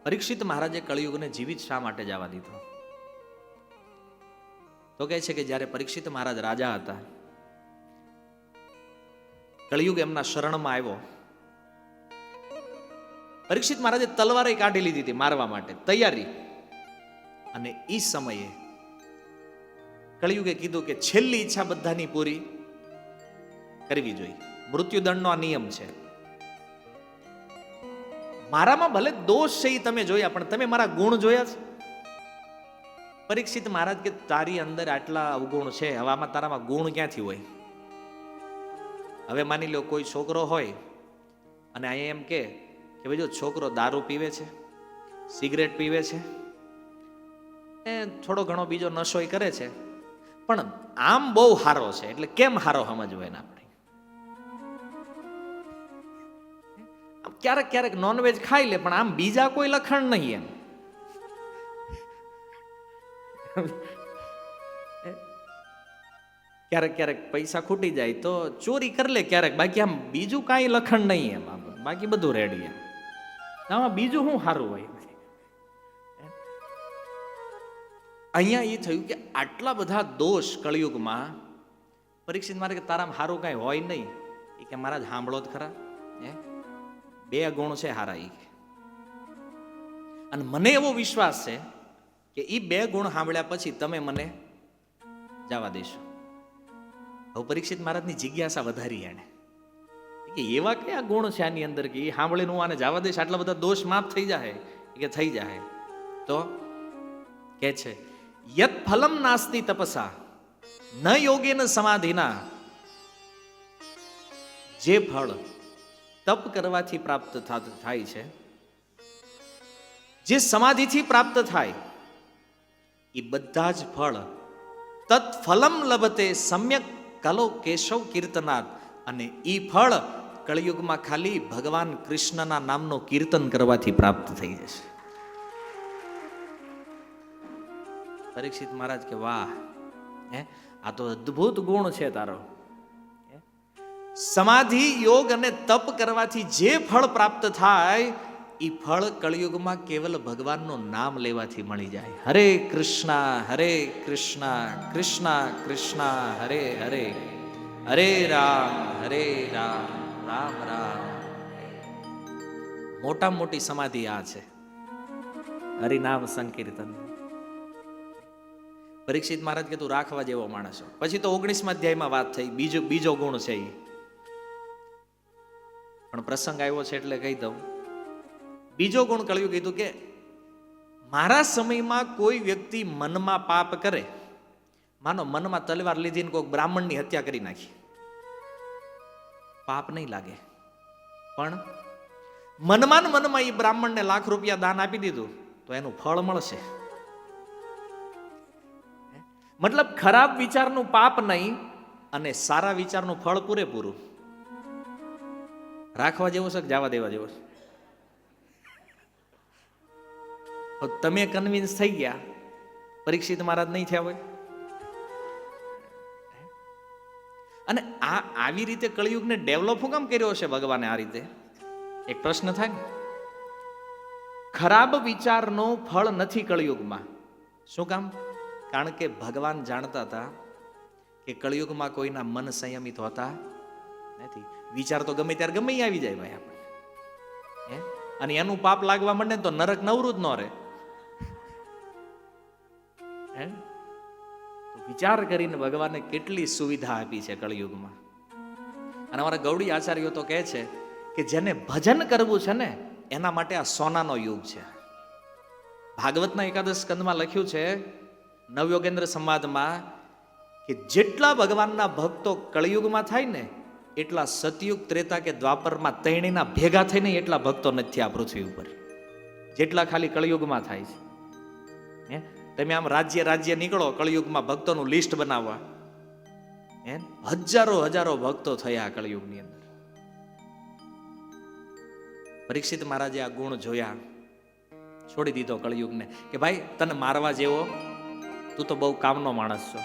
પરીક્ષિત મહારાજે કળિયુગને જીવિત શા માટે જવા દીધો? તો કહે છે કે જ્યારે પરીક્ષિત મહારાજ રાજા હતા, કળિયુગ એમના શરણમાં આવ્યો. પરીક્ષિત મહારાજે તલવારે કાઢી લીધી હતી મારવા માટે, તૈયારી. અને એ સમયે કળિયુગે કીધું કે છેલ્લી ઈચ્છા બધાની પૂરી કરવી જોઈએ. મૃત્યુદંડનો આ નિયમ છે. મારામાં ભલે દોષ છે એ તમે જોયા, પણ તમે મારા ગુણ જોયા છે? પરીક્ષિત મહારાજ કે તારી અંદર આટલા અવગુણ છે, હવે આમાં તારામાં ગુણ ક્યાંથી હોય? હવે માની લો કોઈ છોકરો હોય અને અહીંયા એમ કે ભાઈ જો છોકરો દારૂ પીવે છે, સિગરેટ પીવે છે, એ થોડો ઘણો બીજો નશો કરે છે, પણ આમ બહુ હારો છે, એટલે કેમ હારો સમજવો એને આપણે? ક્યારેક ક્યારેક નોનવેજ ખાઈ લે, પણ આમ બીજા કોઈ લખણ નહીં એમ. ક્યારેક ક્યારેક પૈસા ખૂટી જાય તો ચોરી કરી લે ક્યારેક, બાકી આમ બીજું કાંઈ લખણ નહીં એમ, બાકી બધું રેડી એમ. આમાં બીજું શું સારું હોય? અહીંયા એ થયું કે આટલા બધા દોષ કળિયુગમાં. પરીક્ષિત મારે કે તારામાં સારું કાંઈ હોય નહીં. એ કે મહારાજ સાંભળો જ ખરા, બે ગુણ છે હારા. એ અને મને એવો વિશ્વાસ છે કે એ બે ગુણ સાંભળ્યા પછી તમે મને જવા દેશો. હવે પરીક્ષિત મહારાજની જિજ્ઞાસા વધારી એને કે એવા કયા ગુણ છે આની અંદર કે એ સાંભળીને હું આને જવા દઈશ, આટલા બધા દોષ માફ થઈ જાય? કે થઈ જાય. તો કે છે યત ફલમ નાસ્તિ તપસા ન યોગેન સમાધિના. જે ફળ તપ કરવાથી પ્રાપ્ત થાય છે, જે સમાધિથી પ્રાપ્ત થાય, એ બધા જ ફળ તત્ફલમ લભતે સમ્યક કલો કેશવ કીર્તનાથ. અને એ ફળ કળિયુગમાં ખાલી ભગવાન કૃષ્ણના નામનો કીર્તન કરવાથી પ્રાપ્ત થઈ જશે. પરીક્ષિત મહારાજ કે વાહ, આ તો અદ્ભુત ગુણ છે તારો. સમાધિ, યોગ અને તપ કરવાથી જે ફળ પ્રાપ્ત થાય, એ ફળ કળિયુગમાં કેવલ ભગવાનનું નામ લેવાથી મળી જાય. હરે કૃષ્ણ કૃષ્ણ કૃષ્ણ હરે હરે, હરે રામ રામ રામ. મોટા મોટી સમાધિ આ છે, હરિનામ સંકીર્તન. પરીક્ષિત મહારાજ કે તું રાખવા જેવો માણસ છો. પછી તો 19મા અધ્યાયમાં વાત થઈ, બીજો ગુણ છે એ. પણ પ્રસંગ આવ્યો છે એટલે કહી દઉં. બીજો ગુણ કળિયુગ કીધું કે મારા સમયમાં કોઈ વ્યક્તિ મનમાં પાપ કરે, માનો મનમાં તલવાર લીધી ને કોઈ બ્રાહ્મણની હત્યા કરી નાખી, પાપ નહીં લાગે. પણ મનમાં એ બ્રાહ્મણને લાખ રૂપિયા દાન આપી દીધું તો એનું ફળ મળશે. મતલબ ખરાબ વિચારનું પાપ નહીં અને સારા વિચારનું ફળ પૂરેપૂરું. રાખવા જેવો છે કે જવા દેવા જેવો છે? તમે કન્વિન્સ થઈ ગયા, પરીક્ષિત મહારાજ નહીં થયા હોય. અને આવી રીતે કળિયુગને ડેવલપ કેમ કર્યો છે ભગવાને? આ રીતે એક પ્રશ્ન થાય ને. ખરાબ વિચારનો ફળ નથી કળિયુગમાં. શું કામ? કારણ કે ભગવાન જાણતા હતા કે કળિયુગમાં કોઈના મન સંયમિત હોતા નથી. વિચાર તો ગમે ત્યારે ગમે આવી જાય ભાઈ આપણે, અને એનું પાપ લાગવા માંડે તો નરક નવરું જ ન રહે. વિચાર કરીને ભગવાને કેટલી સુવિધા આપી છે કળિયુગમાં. અને અમારા ગૌડી આચાર્યો તો કહે છે કે જેને ભજન કરવું છે ને એના માટે આ સોનાનો યુગ છે. ભાગવતના એકાદશ સ્કંદમાં લખ્યું છે, નવયોગેન્દ્ર સંવાદમાં, કે જેટલા ભગવાનના ભક્તો કળિયુગમાં થાય ને એટલા સતયુગ, ત્રેતા કે દ્વાપરમાં ત્રણેયના ભેગા થઈને એટલા ભક્તો નથી આ પૃથ્વી ઉપર, જેટલા ખાલી કળિયુગમાં થાય છે. તમે આમ રાજ્ય નીકળો કળિયુગમાં ભક્તોનું લિસ્ટ બનાવવા, હજારો ભક્તો થયા કળિયુગની અંદર. પરીક્ષિત મહારાજે આ ગુણ જોયા, છોડી દીધો કળિયુગને કે ભાઈ તને મારવા જેવો, તું તો બહુ કામનો માણસ છો.